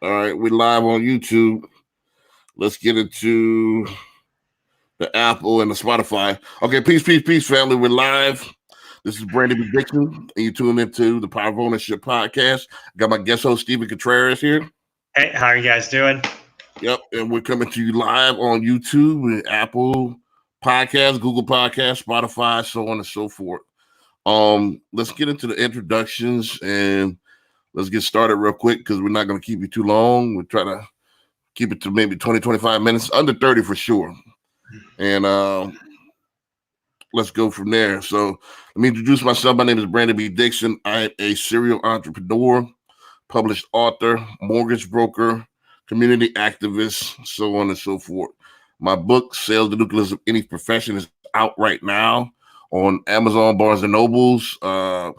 All right, we're live on YouTube. Let's get into the Apple and the Spotify. Okay, peace, family. We're live. This is Brandon B. Dixon, and you tune into the Power of Ownership podcast. Got my guest host, Stephen Contreras, here. Hey, how are you guys doing? Yep, and we're coming to you live on YouTube, and Apple Podcasts, Google Podcasts, Spotify, so on and so forth. Let's get into the introductions and let's get started real quick because we're not going to keep you too long. We're trying to keep it to maybe 20, 25 minutes, under 30 for sure. And let's go from there. So let me introduce myself. My name is Brandon B. Dixon. I am a serial entrepreneur, published author, mortgage broker, community activist, so on and so forth. My book, Sales the Nucleus of Any Profession, is out right now on Amazon, Barnes & Nobles, and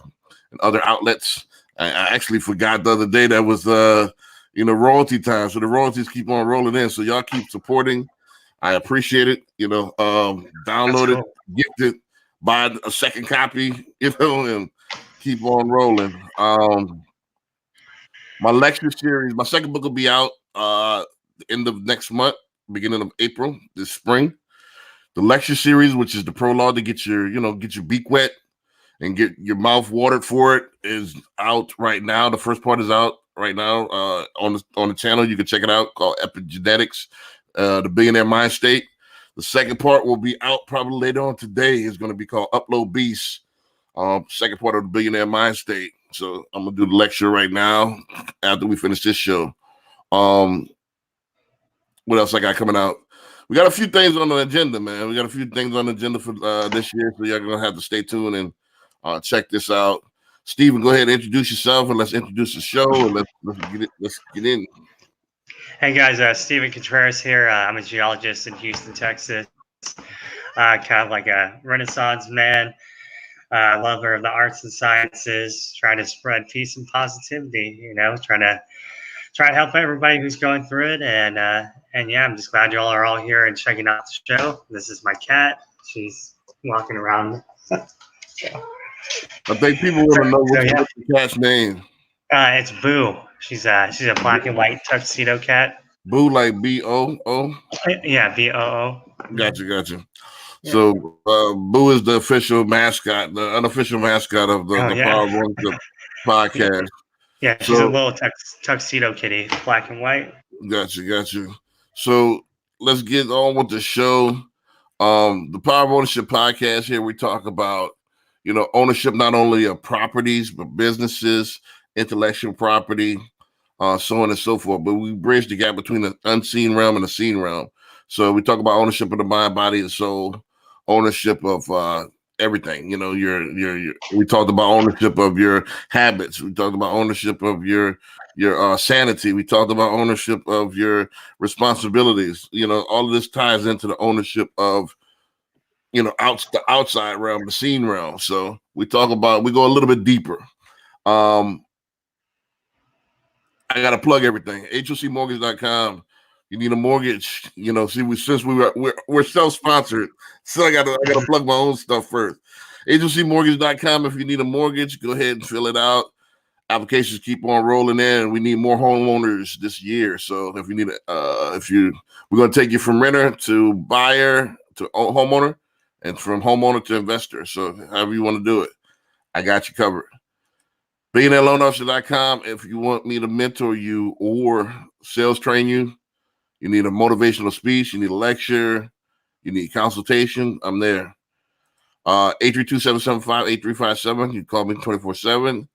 other outlets. I actually forgot the other day that was royalty time. So the royalties keep on rolling in. So y'all keep supporting. I appreciate it. Download it, gift it, buy a second copy, and keep on rolling. My lecture series, my second book will be out the end of next month, beginning of April, this spring. The lecture series, which is the prologue to get your beak wet and get your mouth watered for it, is out right now. The first part is out right now on the channel. You can check it out, called Epigenetics, the Billionaire Mind State. The second part will be out probably later on today. It's going to be called Upload Beast, second part of the Billionaire Mind State. So I'm going to do the lecture right now after we finish this show. What else I got coming out? We got a few things on the agenda, man. We got a few things on the agenda for this year, so y'all going to have to stay tuned and check this out. Stephen, go ahead and introduce yourself, and let's introduce the show, and let's get in. Hey guys, Stephen Contreras here. I'm a geologist in Houston, Texas. Kind of like a Renaissance man, lover of the arts and sciences, trying to spread peace and positivity. Trying to help everybody who's going through it. And yeah, I'm just glad you all are all here and checking out the show. This is my cat. She's walking around. I think people want to know what's the cat's name. It's Boo. She's a black and white tuxedo cat. Boo, like B-O-O? Yeah, B-O-O. Gotcha. Yeah. So Boo is the official mascot, the unofficial mascot of the Power of Ownership podcast. Yeah, she's a little tuxedo kitty, black and white. Gotcha. So let's get on with the show. The Power of Ownership podcast, here we talk about ownership not only of properties, but businesses, intellectual property, so on and so forth. But we bridge the gap between the unseen realm and the seen realm. So we talk about ownership of the mind, body, and soul, ownership of everything. We talked about ownership of your habits. We talked about ownership of your sanity. We talked about ownership of your responsibilities. All of this ties into the ownership of the outside realm, the seen realm. So we go a little bit deeper. I got to plug everything. HOCmortgage.com. You need a mortgage, since we're self-sponsored, so I gotta plug my own stuff first. HOCmortgage.com. If you need a mortgage, go ahead and fill it out. Applications keep on rolling in. We need more homeowners this year. So if you need we're gonna take you from renter to buyer to homeowner, and from homeowner to investor. So however you want to do it, I got you covered. BillionaireLoanOfficer.com. If you want me to mentor you or sales train you, you need a motivational speech, you need a lecture, you need consultation, I'm there. 832-775-8357. You can call me 24/7.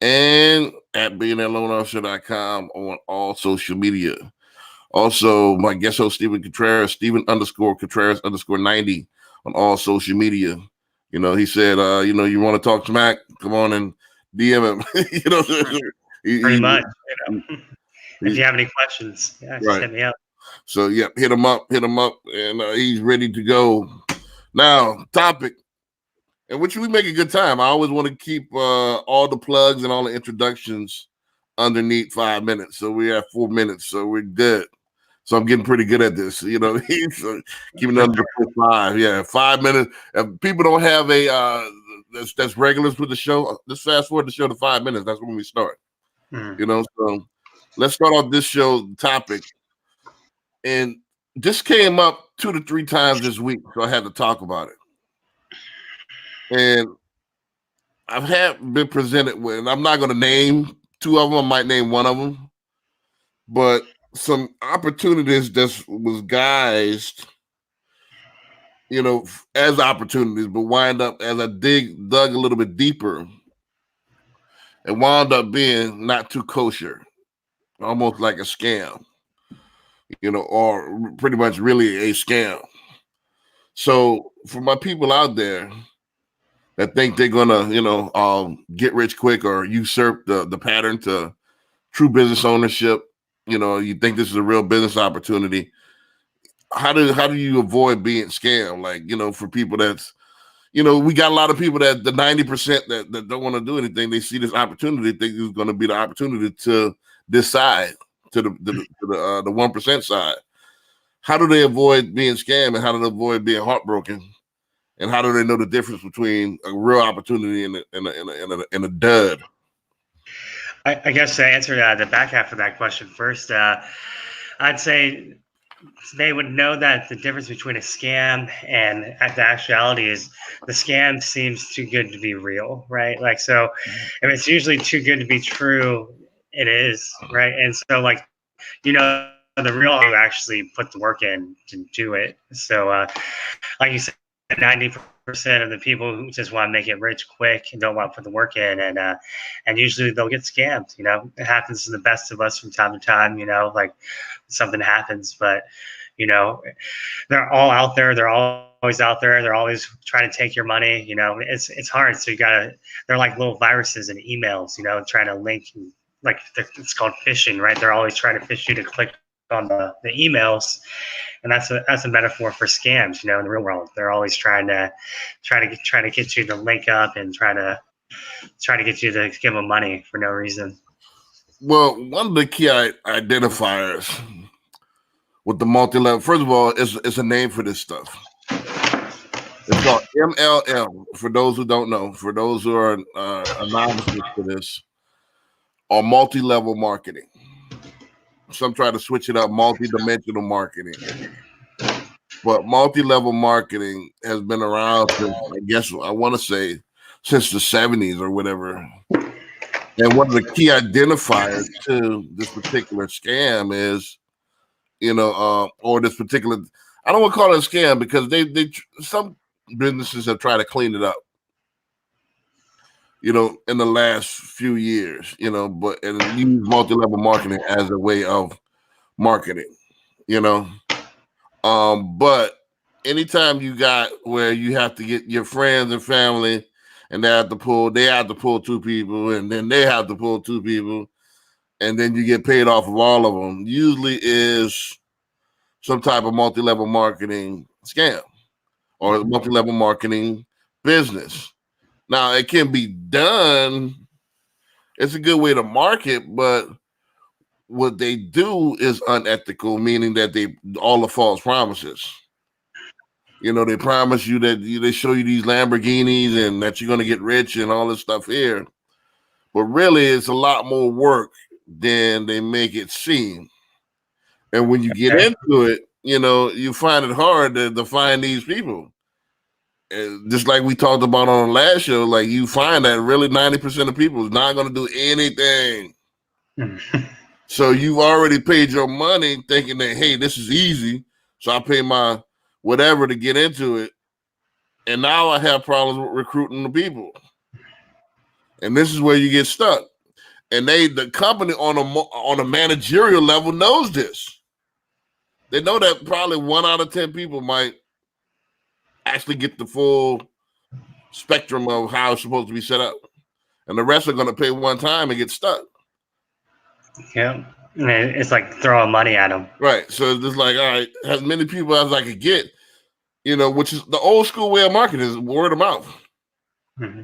And at BillionaireLoanOfficer.com on all social media. Also, my guest host, Stephen Contreras, Stephen_Contreras_90 on all social media. He said, you want to talk smack? Come on and DM him. Pretty much. If you have any questions, just hit me up. So hit him up, and he's ready to go. Now, topic, in which we make a good time. I always want to keep all the plugs and all the introductions underneath 5 minutes. So we have 4 minutes, so we're good. So I'm getting pretty good at this, so keeping it under 5. Yeah, 5 minutes. If people don't have a that's regulars with the show, just fast forward the show to 5 minutes. That's when we start. So let's start off this show topic. And this came up 2 to 3 times this week, so I had to talk about it. And I've been presented with, and I'm not going to name 2 of them. I might name 1 of them, but some opportunities that was guised, as opportunities, but wind up as I dug a little bit deeper, and wound up being not too kosher, almost like a scam, or pretty much really a scam. So for my people out there that think they're gonna, get rich quick or usurp the pattern to true business ownership, you think this is a real business opportunity. How do you avoid being scammed? Like, for people that's, we got a lot of people that the 90% that don't want to do anything, they see this opportunity, think it's going to be the opportunity to decide to the 1% side. How do they avoid being scammed, and how do they avoid being heartbroken? And how do they know the difference between a real opportunity and a dud? I guess to answer the back half of that question first, I'd say they would know that the difference between a scam and the actuality is the scam seems too good to be real, right? Like, so if it's usually too good to be true, it is, right? And so, like, the real you actually put the work in to do it. So, like you said, 90% of the people who just want to make it rich quick and don't want to put the work in, and usually they'll get scammed. It happens to the best of us from time to time. Like something happens, but they're all out there. They're always out there. They're always trying to take your money. It's hard. So they're like little viruses in emails. Trying to link. Like it's called phishing, right? They're always trying to fish you to click on the emails, and that's a metaphor for scams. In the real world, they're always trying to get you to link up and try to get you to give them money for no reason. Well, one of the key identifiers with the multi-level, first of all, it's a name for this stuff. It's called MLM. For those who don't know, for those who are novices to this, or multi-level marketing. Some try to switch it up, multi-dimensional marketing. But multi-level marketing has been around since, I guess, I want to say, since the 70s or whatever. And one of the key identifiers to this particular scam is, or this particular, I don't want to call it a scam because some businesses have tried to clean it up, in the last few years, but and use multi-level marketing as a way of marketing, but anytime you got where you have to get your friends and family and they have to pull 2 people and then they have to pull 2 people and then you get paid off of all of them, usually is some type of multi-level marketing scam or multi-level marketing business. Now, it can be done. It's a good way to market, but what they do is unethical, meaning that all the false promises. They promise you that they show you these Lamborghinis and that you're going to get rich and all this stuff here. But really, it's a lot more work than they make it seem. And when you get into it, you find it hard to find these people. And just like we talked about on the last show, like you find that really 90% of people is not going to do anything. So you've already paid your money thinking that, hey, this is easy. So I pay my whatever to get into it. And now I have problems with recruiting the people. And this is where you get stuck. And the company on a managerial level knows this. They know that probably 1 out of 10 people might actually get the full spectrum of how it's supposed to be set up. And the rest are going to pay one time and get stuck. Yeah. It's like throwing money at them. Right. So it's just like, all right, as many people as I could get, which is the old school way of marketing is word of mouth. Mm-hmm.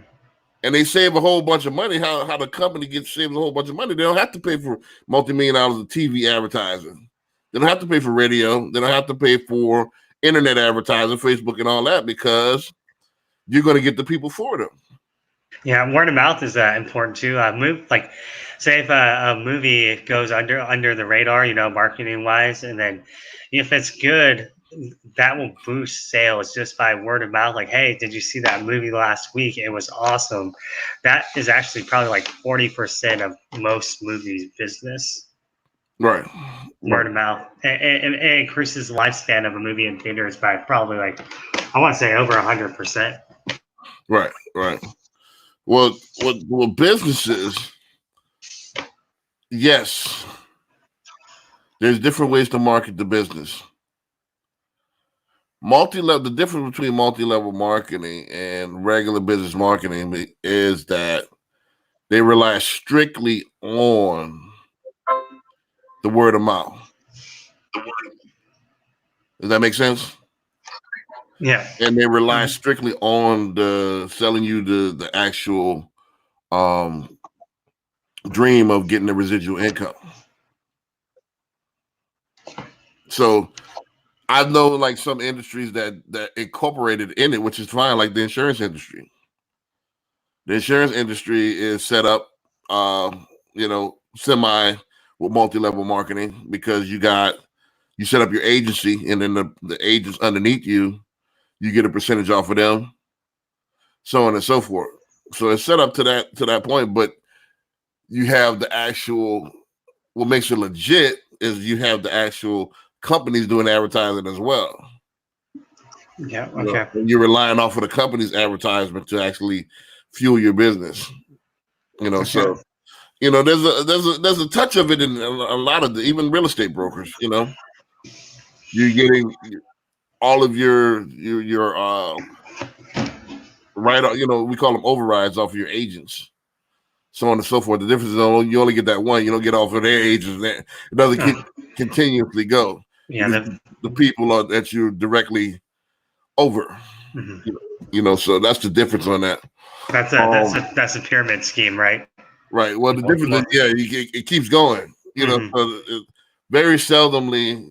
And they save a whole bunch of money. How the company saves a whole bunch of money. They don't have to pay for multi-million dollars of TV advertising. They don't have to pay for radio. They don't have to pay for internet advertising, Facebook and all that, because you're going to get the people for them. Yeah, word of mouth is important too. Like, say if a movie goes under the radar, marketing wise, and then if it's good, that will boost sales just by word of mouth. Like, hey, did you see that movie last week? It was awesome. That is actually probably like 40% of most movies business. Right. Word of mouth. It increases the lifespan of a movie in theaters by probably like, I want to say over 100%. Right. Right. Well, businesses, yes, there's different ways to market the business. Multi-level, the difference between multi-level marketing and regular business marketing is that they rely strictly on the word of mouth. Does that make sense? Yeah. And they rely strictly on the selling you the actual dream of getting the residual income. So I know like some industries that incorporated in it, which is fine, like the insurance industry. The insurance industry is set up, semi with multi-level marketing because you set up your agency, and then the agents underneath you, you get a percentage off of them, so on and so forth. So it's set up to that point, but you have the actual. What makes it legit is you have the actual companies doing advertising as well. Yeah. Okay. And you're relying off of the company's advertisement to actually fuel your business. Okay. So there's a touch of it in a lot of even real estate brokers. You're getting all of your right. We call them overrides off of your agents, so on and so forth. The difference is you only get that one. You don't get off of their agents. It doesn't continuously go. Yeah. The people that you're directly over. Mm-hmm. So that's the difference on that. That's a pyramid scheme, right? Right. Well, the difference is, it keeps going. So very seldomly,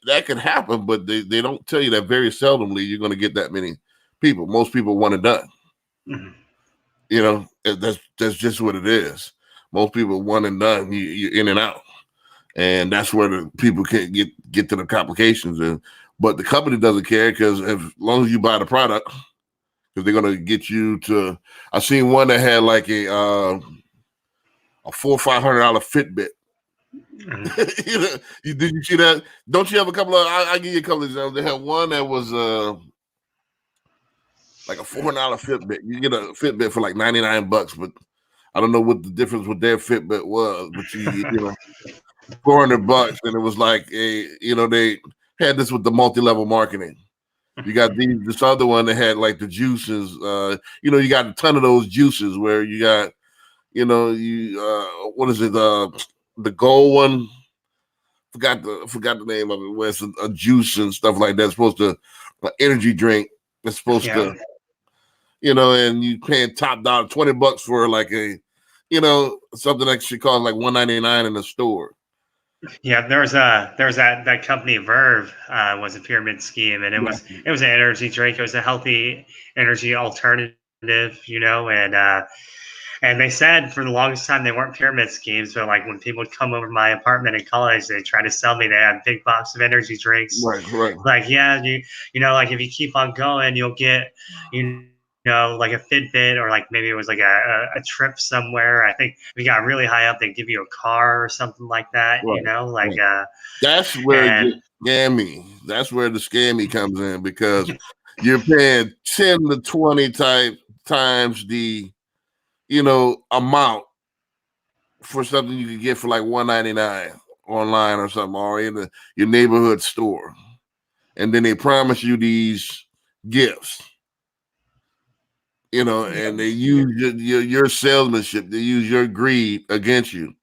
that could happen, but they don't tell you that very seldomly you're going to get that many people. Most people want it done. Mm-hmm. That's just what it is. Most people want it done. You're in and out, and that's where the people can't get to the complications. But the company doesn't care because as long as you buy the product, because they're going to get you to. I seen one that had like a $400 or $500 Fitbit. Mm-hmm. Did you see that? Don't you have a couple of? I'll give you a couple of examples. They had one that was like a $400 Fitbit. You get a Fitbit for like $99, but I don't know what the difference with their Fitbit was. But you $400, and it was like they had this with the multi-level marketing. You got this other one that had like the juices. You got a ton of those juices where you got, what is it? The gold one. Forgot the name of it. Where it's a juice and stuff like that. It's supposed to energy drink. It's supposed to, and you paying top dollar $20 for like a, something that should cost like $199 in the store. Yeah, there was that company Verve was a pyramid scheme, and it was an energy drink. It was a healthy energy alternative, and they said for the longest time they weren't pyramid schemes. But like when people would come over to my apartment in college, they tried to sell me. They had a big box of energy drinks. Right. Like like if you keep on going, you'll get like a Fitbit, or like maybe it was like a trip somewhere. I think if you got really high up, they give you a car or something like that. Right. That's where it gets scammy. That's where the scammy comes in because you're paying 10 to 20 times the amount for something you could get for like $199 online or something, or in your neighborhood store, and then they promise you these gifts, and they use your salesmanship, they use your greed against you.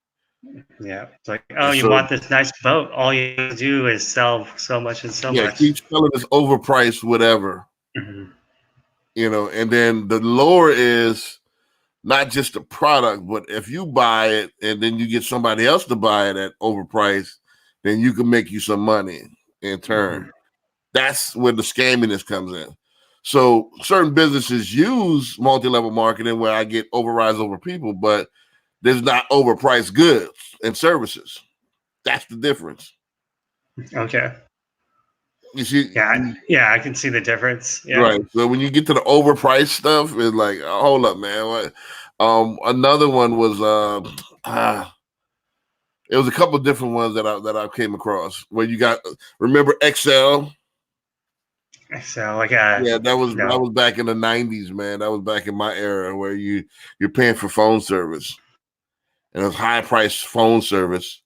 Yeah, it's like, oh, you want this nice boat? All you do is sell so much and so much. Keep selling this overpriced whatever, Mm-hmm. And then the lower is not just the product, but if you buy it and then you get somebody else to buy it at overpriced, then you can make you some money in turn. Mm-hmm. That's where the scamminess comes in. So certain businesses use multi-level marketing where I get overrides over people, but there's not overpriced goods and services. That's the difference. Okay. You see, Yeah, I can see the difference. Yeah. right. So when you get to the overpriced stuff, it's like, hold up, man. What? Another one was it was a couple of different ones that I came across where you got remember Excel. So like Yeah, that was no. back in the 90s, man. That was back in my era where you're paying for phone service. And it's high priced phone service.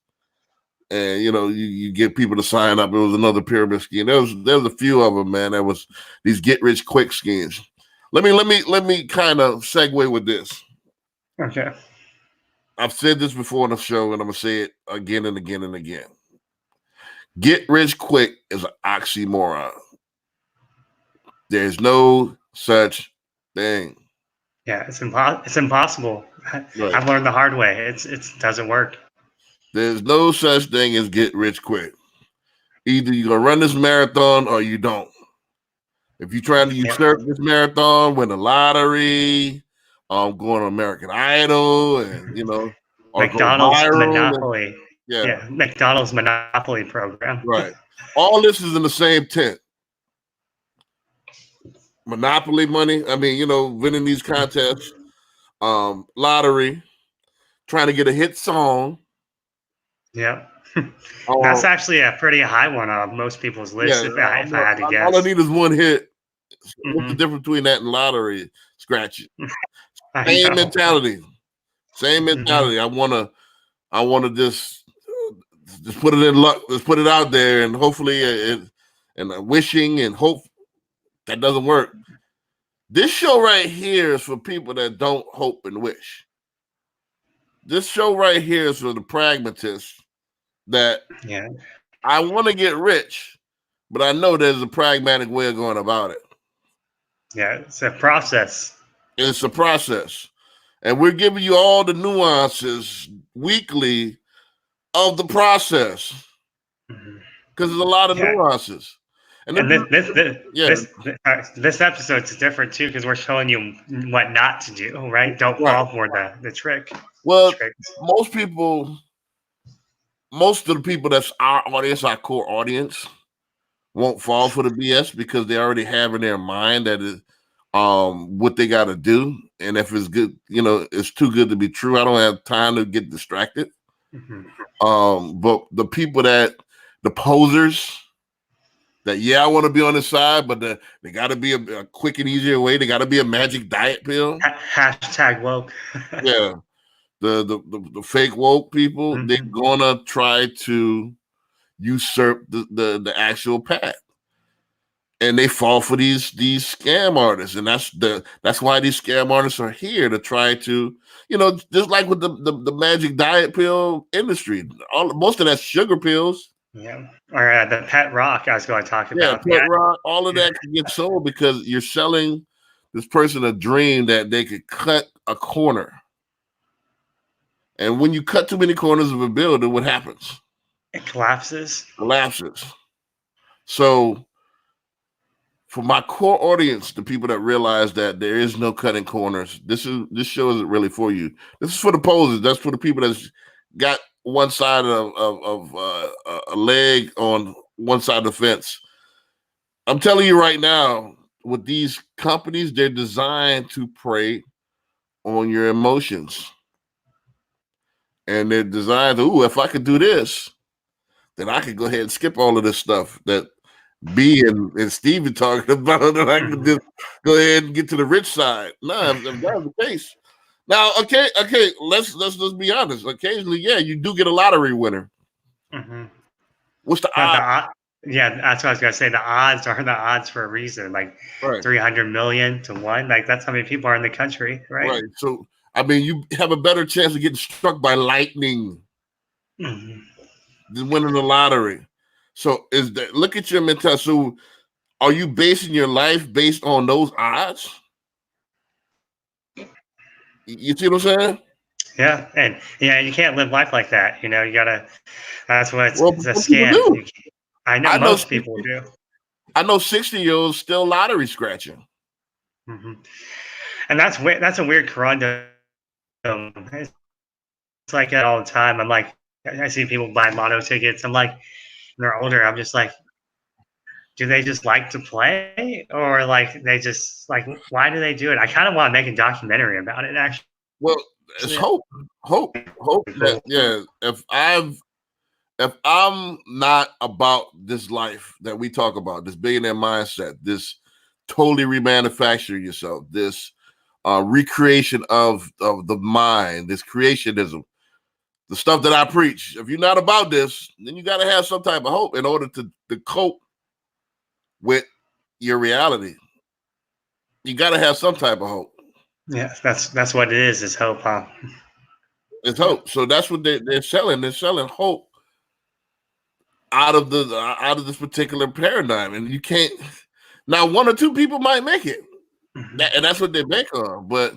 And you get people to sign up. It was another pyramid scheme. There was a few of them, man. There was these get rich quick schemes. Let me kind of segue with this. Okay. I've said this before on the show, and I'm gonna say it again and again and again. Get rich quick is an oxymoron. There's no such thing. Yeah, it's impossible. Right. I've learned the hard way. It doesn't work. There's no such thing as get rich quick. Either you're gonna run this marathon or you don't. If you're trying to usurp this marathon, win the lottery, going on American Idol, and or McDonald's go viral, monopoly. Yeah, McDonald's monopoly program. Right. All this is in the same tent. Monopoly money. I mean, winning these contests, lottery, trying to get a hit song. Yeah. That's actually a pretty high one on most people's list, if I had to guess. All I need is one hit. What's the difference between that and lottery? Scratch it. Same mentality. Same mentality. I wanna just put it in luck. Let's put it out there, and hopefully, and wishing and hope that doesn't work. This show right here is for people that don't hope and wish. This show right here is for the pragmatists that I want to get rich, but I know there's a pragmatic way of going about it. Yeah, it's a process. It's a process. And we're giving you all the nuances weekly of the process. Because there's a lot of nuances. And this episode's different too, because we're showing you what not to do, right? Don't fall for the trick. Well, most of the people that's our audience, our core audience, won't fall for the BS because they already have in their mind that is what they got to do, and if it's good, it's too good to be true. I don't have time to get distracted. But the people the posers, that I want to be on the side, but they got to be a quick and easier way. They got to be a magic diet pill. Hashtag woke. Yeah. The fake woke people, they're gonna try to usurp the actual path, and they fall for these scam artists, and that's why these scam artists are here to try to, just like with the magic diet pill industry, most of that's sugar pills. Yeah, or the pet rock I was going to talk about. Yeah, pet rock, all of that can get sold because you're selling this person a dream that they could cut a corner. And when you cut too many corners of a building, what happens? It collapses. So for my core audience, the people that realize that there is no cutting corners, this show isn't really for you. This is for the posers. That's for the people that's got one side of a leg on one side of the fence. I'm telling you right now, with these companies, they're designed to prey on your emotions. And they're designed to, if I could do this, then I could go ahead and skip all of this stuff that B and Steve are talking about, and I could just go ahead and get to the rich side. No, if that's the case. Now, okay, let's be honest. Occasionally, you do get a lottery winner. What's the odds? Yeah, that's what I was gonna say. The odds are the odds for a reason. Like 300 million to 1. Like that's how many people are in the country, right? Right. So I mean, you have a better chance of getting struck by lightning than winning the lottery. So look at your mentality. So are you basing your life based on those odds? You see what I'm saying? Yeah, and you can't live life like that. You gotta. That's what it's a scam. I know most people do. I know 60-year-olds still lottery scratching. Mm-hmm. And that's a weird conundrum. It's like that all the time. I'm like, I see people buy lotto tickets. I'm like, they're older. I'm just like, do they just like to play, or like they just like, why do they do it? I kind of want to make a documentary about it. Actually, Well, it's hope that, cool. yeah, if I'm not about this life that we talk about, this billionaire mindset, this totally remanufacture yourself, this recreation of the mind, this creationism, the stuff that I preach. If you're not about this, then you got to have some type of hope in order to cope with your reality. You got to have some type of hope. Yeah, that's what it is hope, huh? It's hope. So that's what they're selling. They're selling hope out of this particular paradigm, and you can't. Now, one or two people might make it, Mm-hmm. and that's what they bank on. But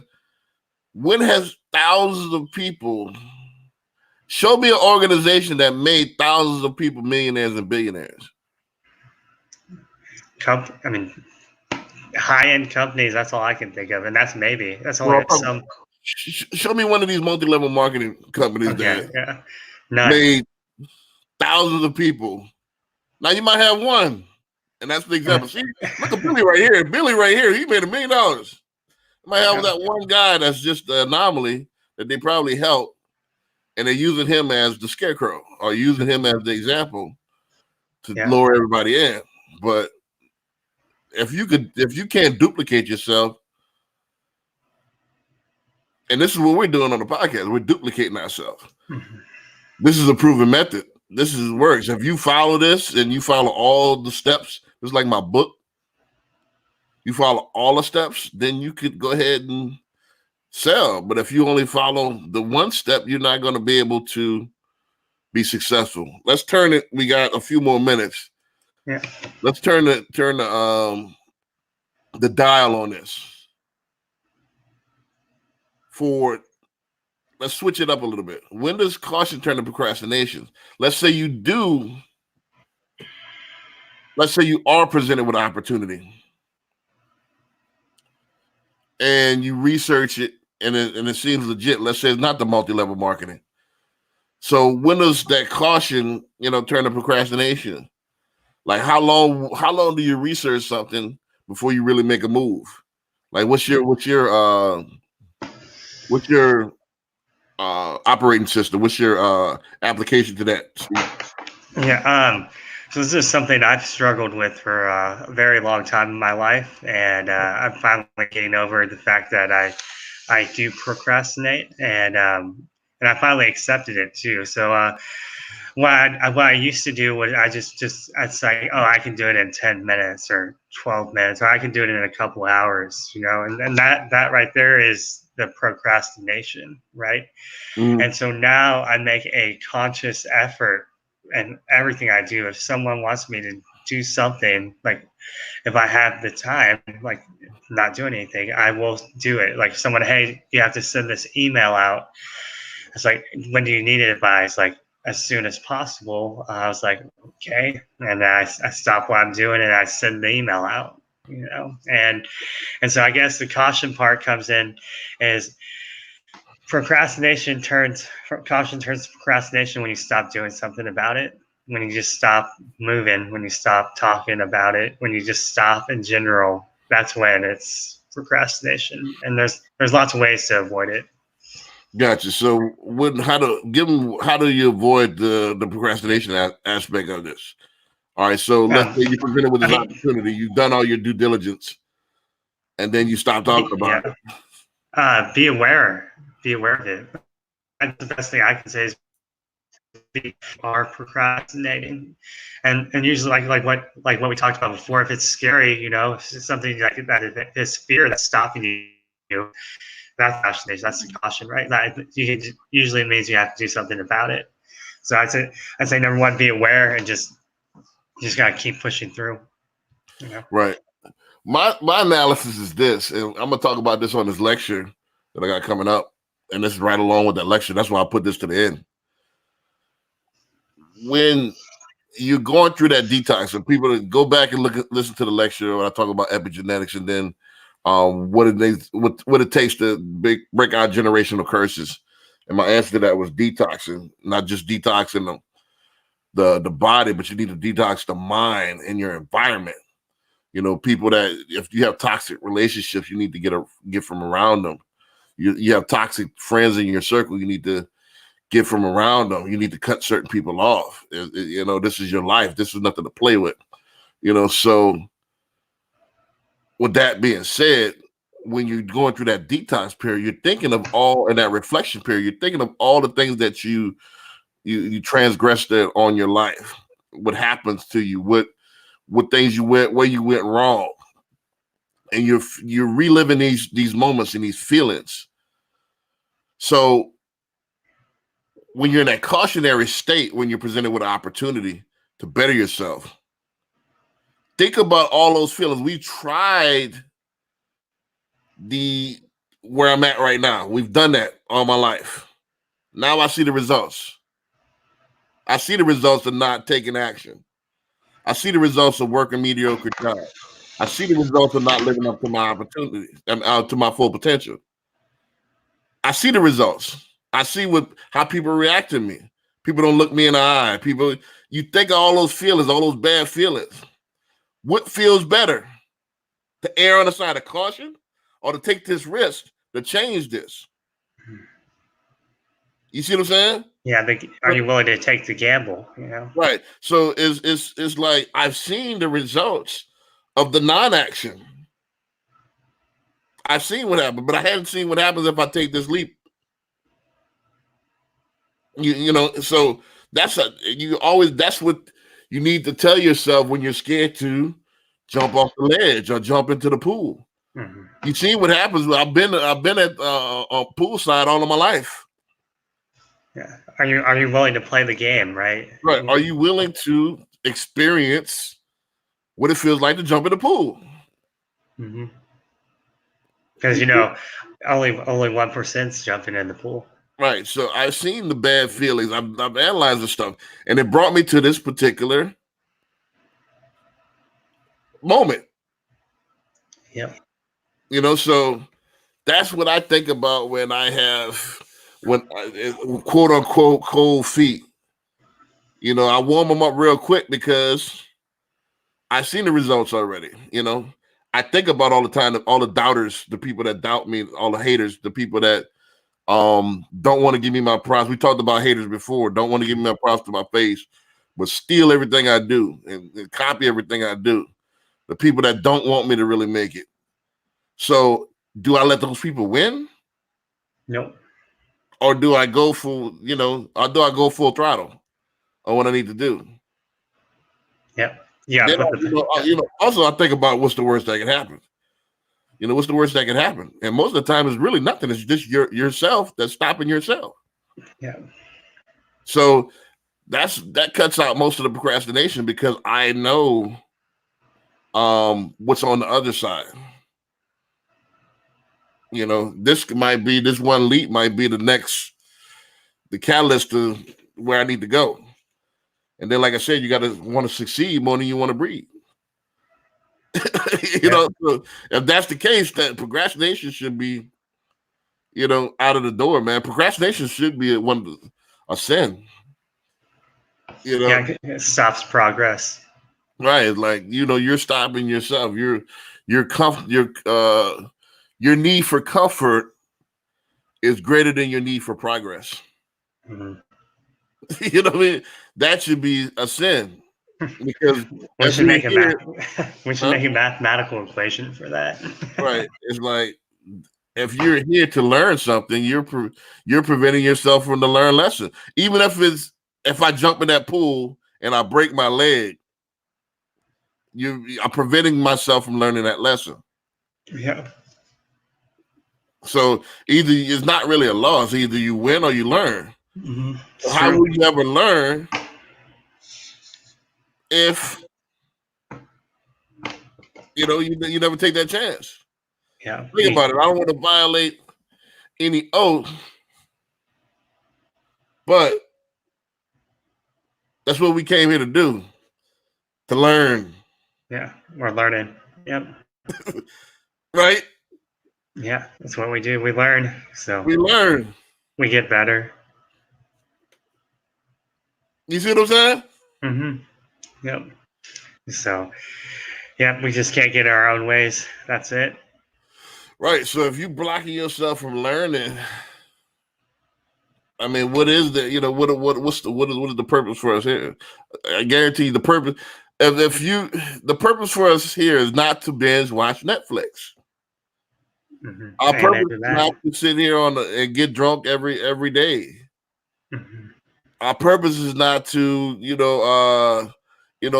when has thousands of people? Show me an organization that made thousands of people millionaires and billionaires. I mean, high-end companies. That's all I can think of, and that's only Well, some. show me one of these multi-level marketing companies that made thousands of people. Now you might have one, and that's the example. See, look at Billy right here. Billy right here, he made $1 million. You might have that one guy that's just an anomaly that they probably helped, and they're using him as the scarecrow or using him as the example to lure everybody in. But if you can't duplicate yourself, and this is what we're doing on the podcast, we're duplicating ourselves. Mm-hmm. This is a proven method. This works. If you follow this and you follow all the steps, it's like my book. You follow all the steps, then you could go ahead and sell. But if you only follow the one step, you're not going to be able to be successful. Let's turn it. We got a few more minutes. Yeah. Let's turn the dial on this. Let's switch it up a little bit. When does caution turn to procrastination? Let's say you are presented with an opportunity and you research it and it seems legit. Let's say it's not the multi-level marketing. So when does that caution, turn to procrastination? Like how long do you research something before you really make a move? Like what's your operating system? What's your application to that, Steve? Yeah. So this is something I've struggled with for a very long time in my life, and I'm finally getting over the fact that I do procrastinate, and I finally accepted it too. So what I used to do was I'd say, oh, I can do it in 10 minutes or 12 minutes, or I can do it in a couple hours, and that right there is the procrastination, right? Mm-hmm. And so now I make a conscious effort, and everything I do, if someone wants me to do something, like if I have the time, like not doing anything, I will do it. Like someone, hey, you have to send this email out. It's like, when do you need it by? It's like, as soon as possible. I was like, okay. And I stop what I'm doing and I send the email out, and so I guess the caution part comes in is caution turns to procrastination when you stop doing something about it, when you just stop moving, when you stop talking about it, when you just stop in general. That's when it's procrastination, and there's lots of ways to avoid it. Gotcha. So how do you avoid the procrastination aspect of this? All right, so let's say you're presented with this opportunity, you've done all your due diligence, and then you stop talking about it. Be aware of it. That's the best thing I can say is are procrastinating, and usually like what we talked about before, if it's scary, if it's something like that is fear that's stopping you, that's procrastination. That's the caution, right? That usually means you have to do something about it. So I'd say number one, be aware and just gotta keep pushing through. Right. My analysis is this, and I'm gonna talk about this on this lecture that I got coming up, and this is right along with that lecture. That's why I put this to the end. When you're going through that detox, and people that go back and listen to the lecture when I talk about epigenetics, and then what it takes to break out generational curses. And my answer to that was detoxing, not just detoxing the body, but you need to detox the mind and your environment. You know, people that if you have toxic relationships, you need to get from around them. You have toxic friends in your circle, you need to get from around them. You need to cut certain people off. You know, this is your life. This is nothing to play with. You know, so with that being said, when you're going through that detox period, you're thinking of all in that reflection period, you're thinking of all the things that you transgressed on your life, what happens to you, what things you went, where you went wrong. And you're reliving these moments and these feelings. So when you're in that cautionary state, when you're presented with an opportunity to better yourself, think about all those feelings. We tried where I'm at right now. We've done that all my life. Now I see the results. I see the results of not taking action. I see the results of working mediocre job. I see the results of not living up to my opportunities and to my full potential. I see the results. I see how people react to me. People don't look me in the eye. You think of all those feelings, all those bad feelings. What feels better? To err on the side of caution or to take this risk to change this? You see what I'm saying? Yeah, are you willing to take the gamble? You know, right. So it's like I've seen the results of the non-action. I've seen what happened, but I haven't seen what happens if I take this leap. You know, so that's what you need to tell yourself when you're scared to jump off the ledge or jump into the pool. Mm-hmm. You see what happens. I've been at a poolside all of my life. Yeah. Are you willing to play the game, right? Right. Are you willing to experience what it feels like to jump in the pool? Mm-hmm. Because you know, only 1%'s jumping in the pool. Right. So I've seen the bad feelings. I've analyzed the stuff, and it brought me to this particular moment. Yep. You know, so that's what I think about when quote unquote cold feet. You know, I warm them up real quick because I've seen the results already. You know, I think about all the time, all the doubters, the people that doubt me, all the haters, the people that don't want to give me my props. We talked about haters before. Don't want to give me my props to my face, but steal everything I do and copy everything I do. The people that don't want me to really make it. So do I let those people win? Nope. Or do I go full, or do I go full throttle on what I need to do? Yep. Yeah. Then also I think about what's the worst that can happen. You know, what's the worst that can happen? And most of the time it's really nothing. It's just yourself that's stopping yourself. Yeah. So that cuts out most of the procrastination because I know what's on the other side. You know, this one leap might be the catalyst to where I need to go. And then, like I said, you got to want to succeed more than you want to breathe. you know, so if that's the case, that procrastination should be, out of the door, man. Procrastination should be a sin. You know, yeah, it stops progress. Right, like you're stopping yourself. Your need for comfort is greater than your need for progress. Mm-hmm. You know what I mean? That should be a sin because we should make a mathematical equation for that. Right, it's like if you're here to learn something, you're preventing yourself from the learn lesson. Even if I jump in that pool and I break my leg, I'm preventing myself from learning that lesson. Yeah. So either it's not really a loss. Either you win or you learn. Mm-hmm. So how will you ever learn if you never take that chance? Yeah. Think about it. I don't want to violate any oath, but That's what we came here to do, to learn. Yeah, we're learning. Yep. Right? Yeah, that's what we do. We learn. So We learn. we get better. You see what I'm saying? Yep. So, yeah, we just can't get our own ways. That's it. Right. So if you blocking yourself from learning, I mean, what is the what is the purpose for us here? I guarantee you the purpose. The purpose for us here is not to binge watch Netflix. Our Amen purpose to is not that. to sit here and get drunk every day. Mhm. Our purpose is not to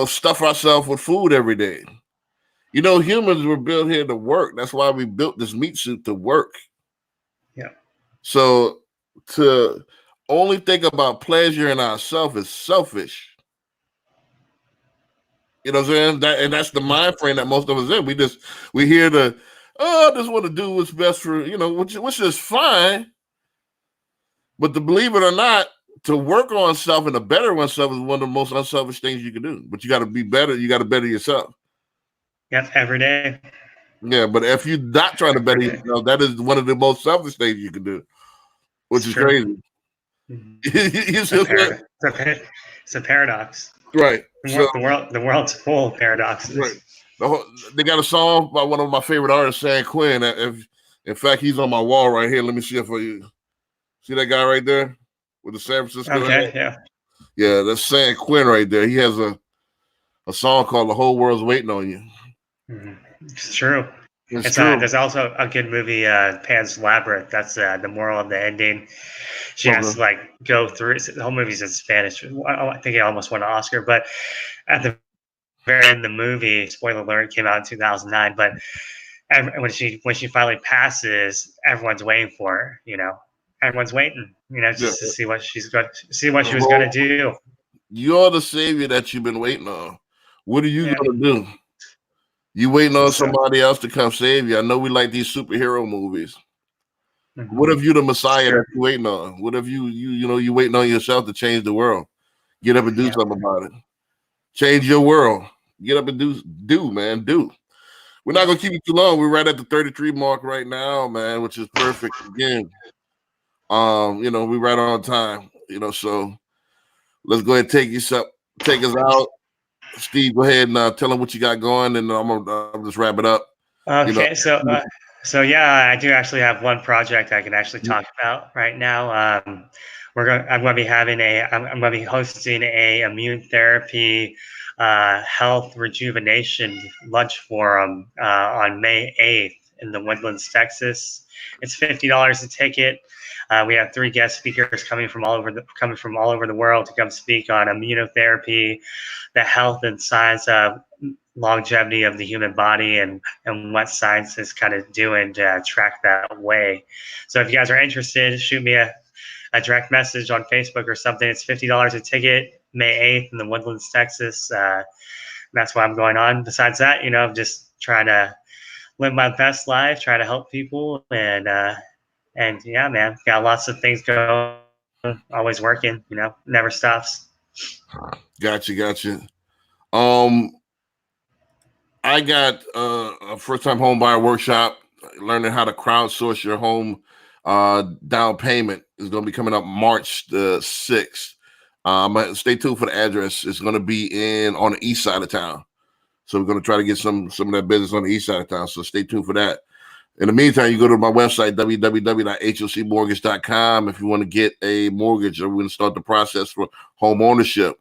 stuff ourselves with food every day. Humans were built here to work. That's why we built this meat suit to work. Yeah. So to only think about pleasure in ourselves is selfish. You know what I'm saying? That's the mind frame that most of us in. We hear I just want to do what's best for which is fine. But to believe it or not, to work on self and to better oneself is one of the most unselfish things you can do. But you got to be better. You got to better yourself. Yep. Every day. Yeah, but if you're not trying to better Every day. yourself, that is one of the most selfish things you can do, which It's is true. crazy. Mhm. You It's a see what I'm saying? paradox. It's a paradox. Right. The So world, the world's full of paradoxes. right. They got a song by one of my favorite artists, San Quinn. In fact, he's on my wall right here. Let me see if you see that guy right there with the San Francisco hat. Okay. Yeah. Yeah, that's San Quinn right there. He has a song called "The Whole World's Waiting on You." It's true. It's true. There's also a good movie, Pan's Labyrinth. That's the moral of the ending. She has Okay. to like go through the whole movie's in Spanish. I think it almost won an Oscar, but at the very end of the movie, spoiler alert, came out in 2009. But when she finally passes, everyone's waiting for her. Everyone's waiting. Yeah. Just to see what see what The she was gonna whole, do. you're the savior that you've been waiting on. What are you Yeah. gonna do? You waiting on So, somebody else to come save you. I know we like these superhero movies. What mhm. if you the It's Messiah true. that you waiting on? What if you waiting on yourself to change the world? Get up and do Yeah. something about it. Change your world. Get up and do, man, do. We're not gonna keep it too long. We're right at the 33 mark right now, man, which is perfect. Again, we're right on time. So let's go ahead and take us out. Steve, go ahead and tell them what you got going, and I'll just wrap it up. You know, Okay, so yeah, I do actually have one project I can actually talk about right now. I'm going to be I'm going to be hosting a immune therapy, health rejuvenation lunch forum on May 8th in the Woodlands, Texas. It's $50 a ticket. We have 3 guest speakers coming from all over the world to come speak on immunotherapy, the health and science of longevity of the human body, and what science is kind of doing to track that way. So if you guys are interested, shoot me a direct message on Facebook or something. It's $50 a ticket, May 8th in the Woodlands, Texas. That's why I'm going on. Besides that, I'm just trying to live my best life, try to help people, and yeah, man, got lots of things going, always working, never stops. Gotcha. Um, I got a first time home buyer workshop, learning how to crowdsource your home down payment is going to be coming up March the 6th. Stay tuned for the address. It's going to be on the east side of town. So we're going to try to get some of that business on the east side of town. So stay tuned for that. In the meantime, you go to my website, www.hocmortgage.com, if you want to get a mortgage or we want to start the process for home ownership.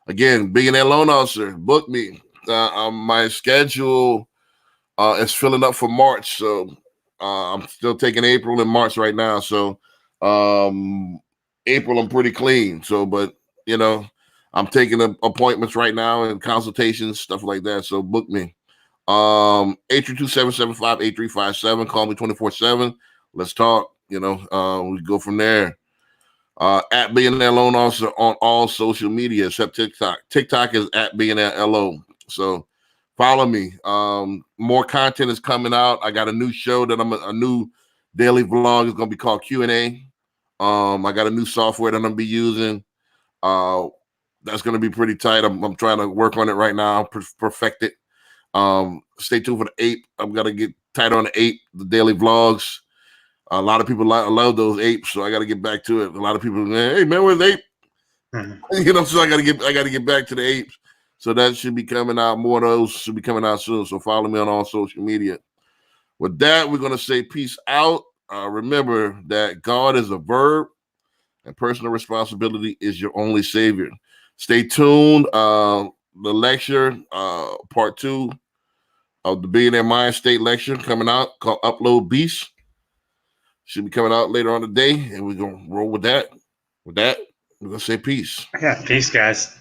Again, Billionaire Loan Officer, book me. My schedule is filling up for March, so I'm still taking April and March right now. So April, I'm pretty clean. So, but I'm taking appointments right now and consultations, stuff like that. So book me. 832-775-8357. Call me 24/7. Let's talk. We go from there. At Billionaire Loan Officer on all social media except TikTok. TikTok is at Billionaire LO. So follow me. More content is coming out. I got a new show that a new daily vlog is going to be called Q&A. I got a new software that I'm going to be using. that's going to be pretty tight. I'm trying to work on it right now, perfect it. Stay tuned for the ape. I'm gonna get tight on the ape, the daily vlogs. A lot of people love those apes, so I got to get back to it. A lot of people, hey man, where's the ape? Mm-hmm. So I got to get back to the apes. So that should be coming out. More of those should be coming out soon. So follow me on all social media. With that, we're gonna say peace out. Remember that God is a verb, and personal responsibility is your only savior. Stay tuned. The lecture, part 2 of the Billionaire Mind State lecture coming out called Upload Beast. Should be coming out later on today, and we're gonna roll with that. With that, we're gonna say peace. Yeah, peace, guys.